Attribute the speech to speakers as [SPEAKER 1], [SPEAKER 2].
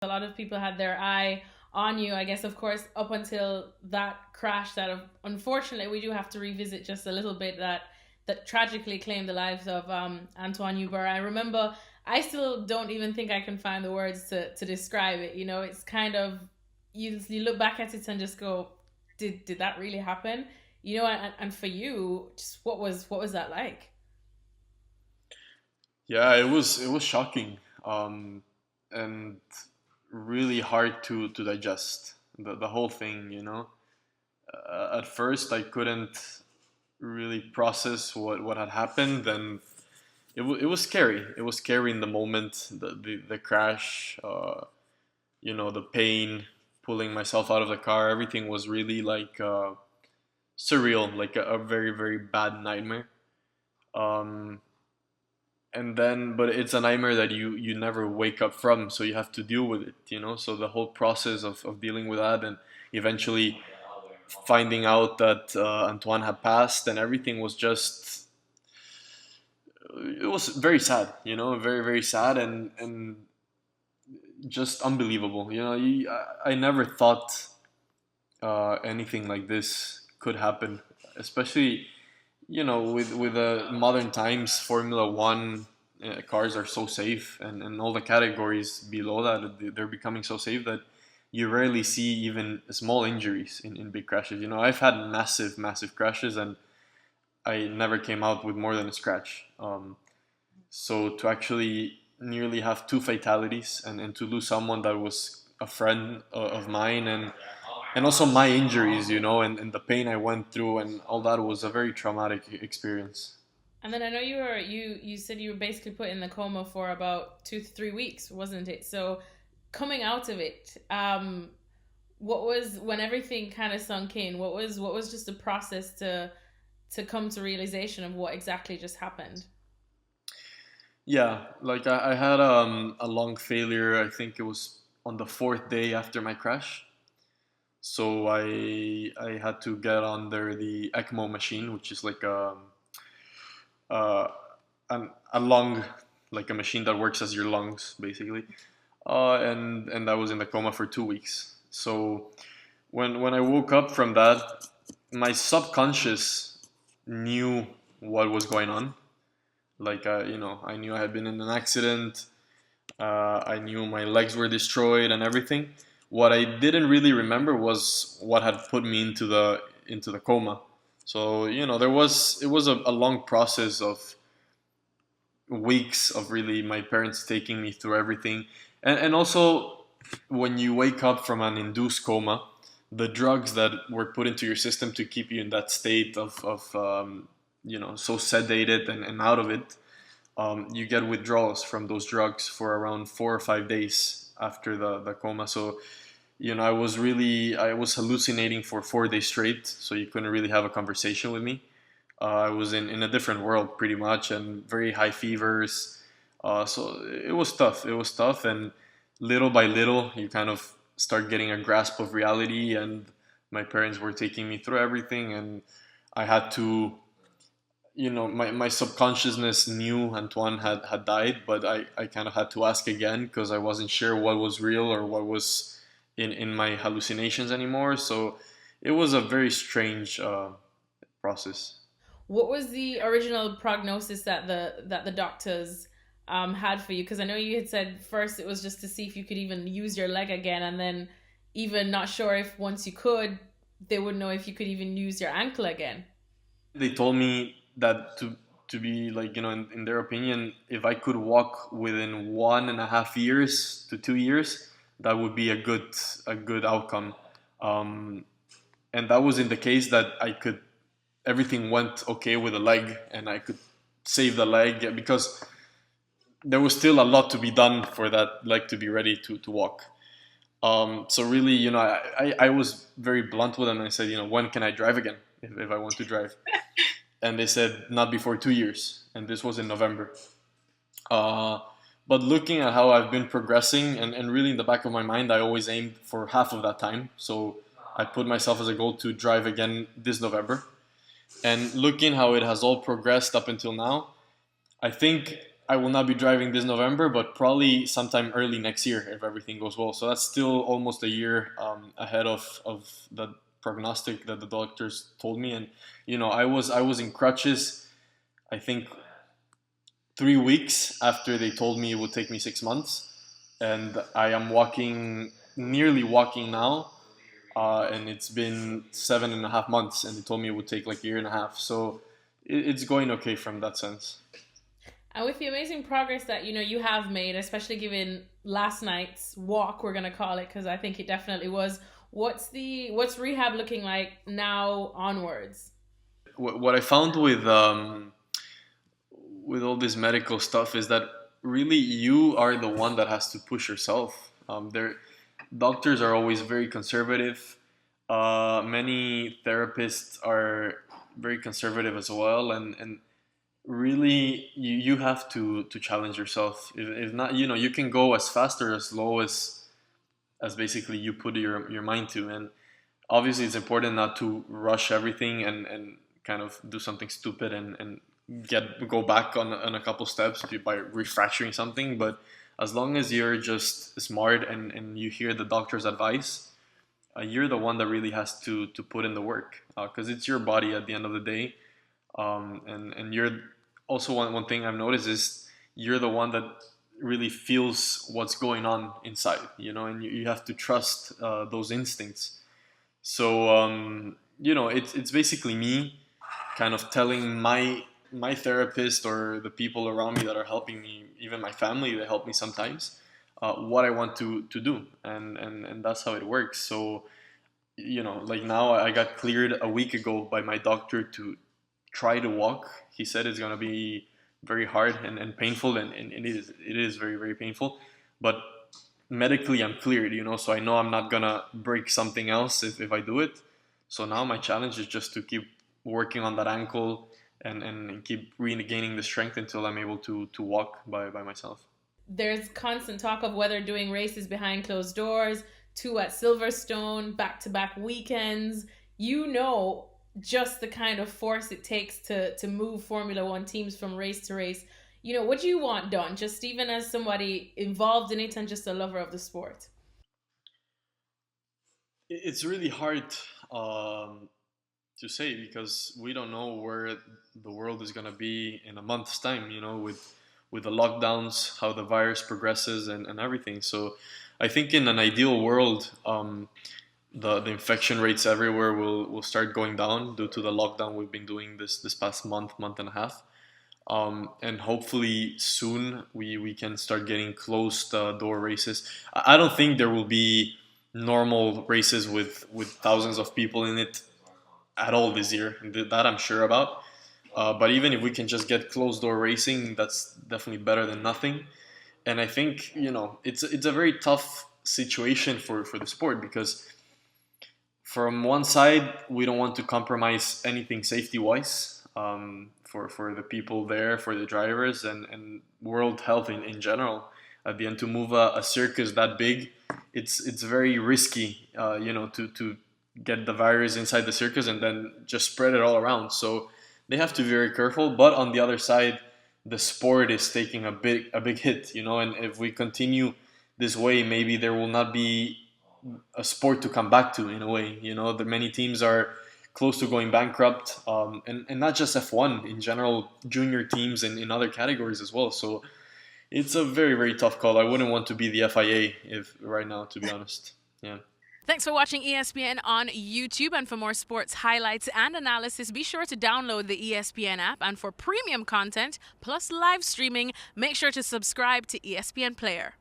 [SPEAKER 1] A lot of people had their eye on you, I guess, of course, up until that crash that unfortunately we do have to revisit just a little bit, that tragically claimed the lives of Anthoine Hubert. I remember, I still don't even think I can find the words to describe it. It's kind of, you look back at it and just go, did that really happen? And for you, just what was that like?
[SPEAKER 2] Yeah, it was shocking, and really hard to digest the whole thing. At first, I couldn't really process what had happened, and it was scary. It was scary in the moment, the crash, the pain, pulling myself out of the car. Everything was really like surreal, like a very very bad nightmare. Um, and then but it's a nightmare that you never wake up from, so you have to deal with it. So the whole process of dealing with that, and eventually finding out that Antoine had passed and everything, was just, it was very sad, very very sad, and just unbelievable. I never thought anything like this could happen, especially with the modern times. Formula One cars are so safe, and all the categories below that, they're becoming so safe that you rarely see even small injuries in big crashes. I've had massive massive crashes, and I never came out with more than a scratch. So to actually nearly have two fatalities, and to lose someone that was a friend of mine, and also my injuries, and the pain I went through and all that, was a very traumatic experience.
[SPEAKER 1] And then I know you said you were basically put in the coma for about 2 to 3 weeks, wasn't it? So coming out of it, what was, when everything kind of sunk in? What was just the process to come to realization of what exactly just happened?
[SPEAKER 2] Yeah, like I had a lung failure. I think it was on the fourth day after my crash. So I had to get under the ECMO machine, which is like uh, a lung, like a machine that works as your lungs, basically. And I was in the coma for 2 weeks. So when I woke up from that, my subconscious knew what was going on. Like, I knew I had been in an accident. I knew my legs were destroyed and everything. What I didn't really remember was what had put me into the coma. So it was a long process of weeks of really my parents taking me through everything, and also when you wake up from an induced coma, the drugs that were put into your system to keep you in that state of so sedated and out of it, you get withdrawals from those drugs for around 4 or 5 days after the coma. So I was hallucinating for 4 days straight, so you couldn't really have a conversation with me. I was in a different world pretty much, and very high fevers. So it was tough. It was tough, and little by little, you kind of start getting a grasp of reality. And my parents were taking me through everything, and I had to, my subconsciousness knew Antoine had died, but I kind of had to ask again, because I wasn't sure what was real or what was in my hallucinations anymore. So it was a very strange process.
[SPEAKER 1] What was the original prognosis that the doctors had for you? Because I know you had said first it was just to see if you could even use your leg again, and then even not sure if once you could, they would know if you could even use your ankle again.
[SPEAKER 2] They told me that to be like, in their opinion, if I could walk within 1.5 years to 2 years, that would be a good outcome. Um, and that was in the case that everything went okay with the leg, and I could save the leg, because there was still a lot to be done for that leg to be ready to walk. So really, I was very blunt with them, and I said, when can I drive again, if I want to drive? And they said not before 2 years, and this was in November. Uh, but looking at how I've been progressing, and really in the back of my mind, I always aimed for half of that time. So I put myself as a goal to drive again this November. And looking how it has all progressed up until now, I think I will not be driving this November, but probably sometime early next year if everything goes well. So that's still almost a year ahead of the prognostic that the doctors told me. And I was in crutches, I think 3 weeks after they told me it would take me 6 months, and I am nearly walking now, and it's been 7.5 months, and they told me it would take like a year and a half. So it's going okay from that sense.
[SPEAKER 1] And with the amazing progress that you have made, especially given last night's walk, we're gonna call it, because I think it definitely was. What's rehab looking like now onwards?
[SPEAKER 2] What I found with all this medical stuff is that really you are the one that has to push yourself. Doctors are always very conservative. Many therapists are very conservative as well, and really you have to challenge yourself. If not, you can go as fast or as slow as basically you put your mind to. And obviously it's important not to rush everything and kind of do something stupid and go back on a couple steps by refracturing something. But as long as you're just smart and you hear the doctor's advice, you're the one that really has to put in the work, because it's your body at the end of the day. And you're also one thing I've noticed is you're the one that really feels what's going on inside, and you have to trust those instincts. So it's basically me kind of telling my therapist or the people around me that are helping me, even my family, they help me sometimes, what I want to do, and that's how it works. So like now I got cleared a week ago by my doctor to try to walk. He said it's gonna be very hard and painful, and it is very, very painful, but medically I'm cleared, so I know I'm not gonna break something else if I do it. So now my challenge is just to keep working on that ankle and keep regaining the strength until I'm able to walk by myself.
[SPEAKER 1] There's constant talk of whether doing races behind closed doors, two at Silverstone, back-to-back weekends. Just the kind of force it takes to move Formula One teams from race to race. What do you want done, just even as somebody involved in it and just a lover of the sport?
[SPEAKER 2] It's really hard to say, because we don't know where the world is going to be in a month's time, with the lockdowns, how the virus progresses and everything. So I think in an ideal world, the infection rates everywhere will start going down due to the lockdown we've been doing this past month and a half. And hopefully soon we can start getting closed door races. I don't think there will be normal races with thousands of people in it at all this year. That I'm sure about. But even if we can just get closed door racing, that's definitely better than nothing. And I think it's a very tough situation for the sport, because from one side we don't want to compromise anything safety wise, for the people there, for the drivers, and world health in general. At the end, to move a circus that big, it's very risky, to get the virus inside the circus and then just spread it all around. So they have to be very careful. But on the other side, the sport is taking a big hit, and if we continue this way, maybe there will not be a sport to come back to, in a way. The many teams are close to going bankrupt, and not just F1 in general, junior teams and in other categories as well. So it's a very, very tough call. I wouldn't want to be the FIA if right now, to be honest. Yeah.
[SPEAKER 1] Thanks for watching ESPN on YouTube, and for more sports highlights and analysis, be sure to download the ESPN app, and for premium content plus live streaming, make sure to subscribe to ESPN Player.